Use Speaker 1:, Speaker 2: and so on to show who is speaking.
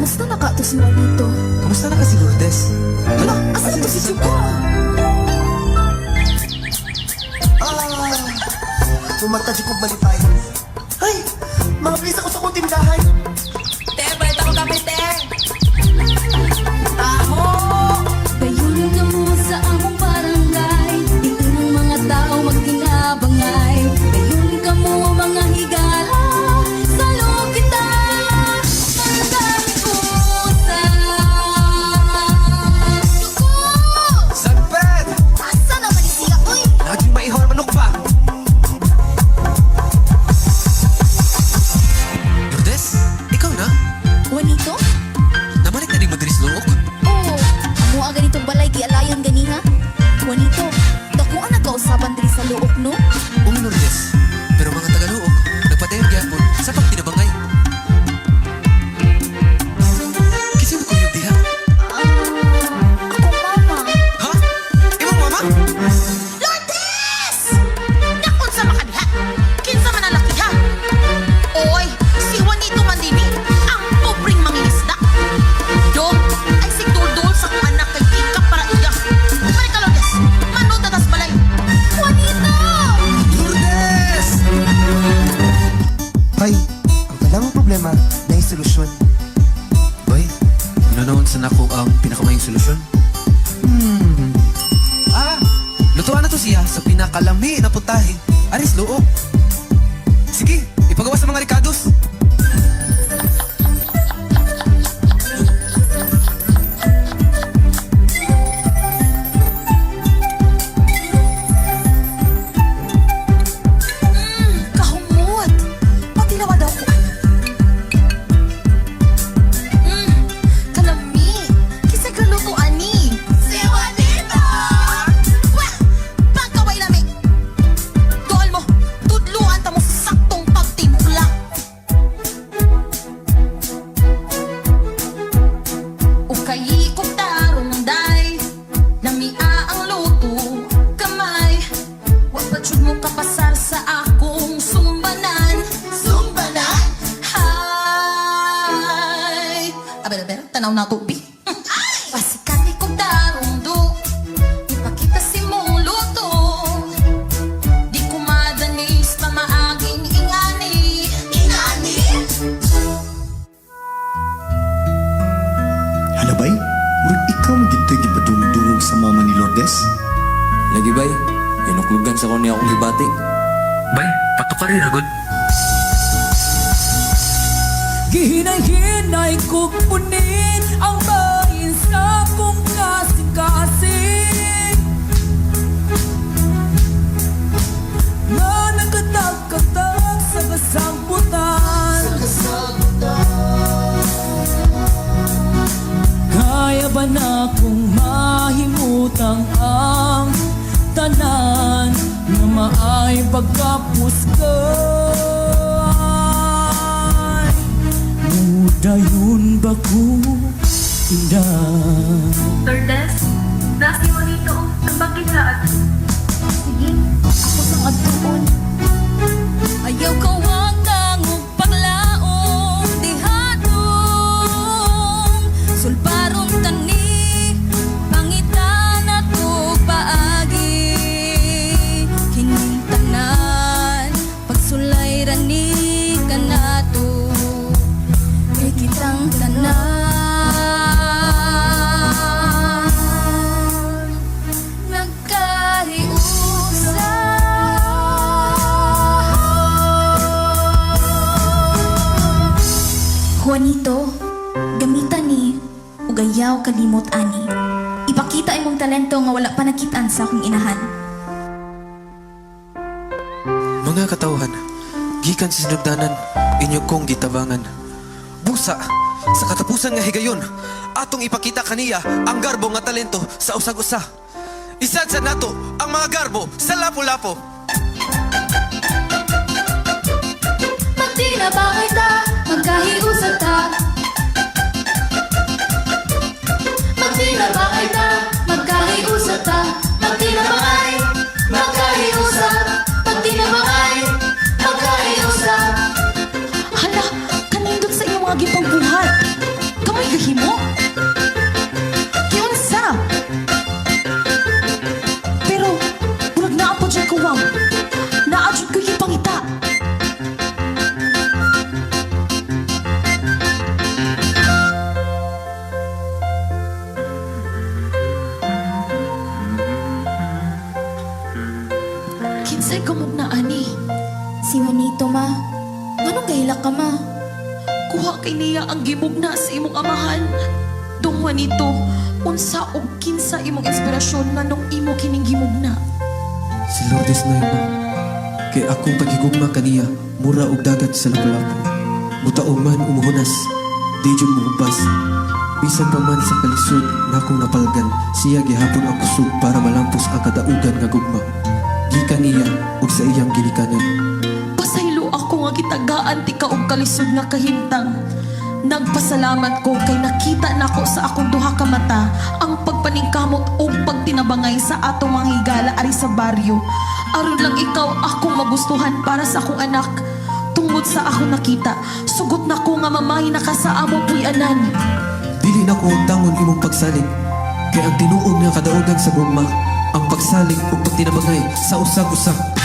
Speaker 1: Kamusta na ka to si Juanito?
Speaker 2: Kamusta na ka si Lourdes?
Speaker 1: Hala, asan to si Sugo?
Speaker 3: Pumarta di kong balipayan. Ay! Mga please ako sa kong tindahan.
Speaker 1: Te, balit ako kape, te! Taho! Dayunin ka mo sa among barangay. Dito ng mga tao magtinabangay. Dayunin ka mo mga higala. Sa loob kita hanggang pusa. Sugo!
Speaker 2: Sanpet!
Speaker 1: Asa naman siya, uy?
Speaker 2: Laging maihor manok pa! Lourdes, ikaw na?
Speaker 1: Juanito?
Speaker 2: Namalik na di mo diris luok?
Speaker 1: Oo, amo ang ganitong balay gialayon ganiha. Juanito, dako ang nagkausapan diri sa luok, no?
Speaker 2: Oo, Lourdes. Pero mga Tagaluok, nagpadayon gyapon sa pagtinabangay. Kasi mo kuyog diha.
Speaker 1: Ako, mama.
Speaker 2: Ha? Imong mama?
Speaker 4: Lourdes! Nakon sa makadiha. Kinsa man ang lakiha. Oy, si Juanito Mandini, ang pobreng mangingisda. Dong, ay si Dudol sa kong anak kay Ika para iya. Marika Lourdes, manood na tas balay. Juanito!
Speaker 2: Lourdes!
Speaker 3: Bay, ang talang problema na yung solusyon.
Speaker 2: Bay, nanoon sa nako ang pinakamayong solusyon. Lutuan na to siya sa pinakalami na putahe. Aris luok. Sige, ipagawa sa mga Ricardos.
Speaker 4: Kahumot! Pati nawa daw ko. Kalami! Kisay kaluto ani! Si Juanito! Wah! Pagkaway lami! Dool mo! Tudluan ta mo sa saktong pagtimula! Ukay kong taro ng day Lamia ang luto Kamay Wapatsyog mo kapasar sa akong sumbanan Sumbanan? Hay Aber, tanaw na tubi Pasikali kong tarong do Ipakita si mong luto Di ko madanis pa maaging ingani Ingani?
Speaker 5: Halabay, murag ikaw magintay gipadungdungog sa mama ni Lourdes?
Speaker 6: Lagi bay, inuklugan sa kanya akong gibati.
Speaker 2: Bay, patukari na good.
Speaker 7: Gihinay-hinay kong punin ang bayin sa kong kasing-kasing na nagkatag-katag sa kasangputan. Kaya ba na kong mahimutang ang tanan na maay pagkapuskan? Mudayon ba ko tindan?
Speaker 8: Lourdes, nasi mo nito. Ang bakit sa ato?
Speaker 1: Sige, ako sang adtuon. Ayaw ka wag kang paglaong dihadong sulbaron kani pangitan ato paagi kining tanan pagsulay rani kanato kay kitang tanan Juanito, gamitan ni ugayaw kalimot ani. Ipakita imong talento nga wala pa nakitaan sa akong inahan.
Speaker 2: Mga katawhan, gikan sa sinugdanan, inyo kong gitabangan. Busa, sa katapusan nga higayon, atong ipakita kaniya ang garbo nga talento sa usag-usa. Isad sa nato ang mga garbo sa lapo-lapo.
Speaker 1: Magtinabangay ta, magkahiusap ta. Magtinabangay ta, magkahiusap ta. Magtinabangay, magkahiusap. Magtinabangay, magkahiusap.
Speaker 4: Hala, kanindot sa iyong mga gipangbuhat. Kamay duha kay niya ang gimugna sa imong amahan. Dong Juanito, unsa og kinsa imong inspirasyon nganong imo kining gimugna?
Speaker 2: Si Lourdes Naima, kay akong pagigugma kaniya, mura og dagat sa lapu-lapu. Butaog man umuhunas, di jud muhubas. Bisan pa man sa kalisod na akong napalgan, siya gihapon ang kusog para malampos ang kadaugan nga gugma. Gikan niya og sa iyang ginikanan.
Speaker 4: Pasaylo ako nga gitagaan ti ka og kalisod nga kahimtang. Nagpasalamat ko kay nakita nako sa akong duha ka mata ang pagpaningkamot o pagtinabangay sa atong mga higala ari sa baryo. Aron lang ikaw akong magustuhan para sa akong anak. Tungod sa akong nakita, sugot na ko nga mamay na ka sa among puy-anan.
Speaker 2: Dili na ko tangon imong pagsalig, kay ang tinuod nga kadaugan sa gugma, ang pagsalig o pagtinabangay sa usag-usag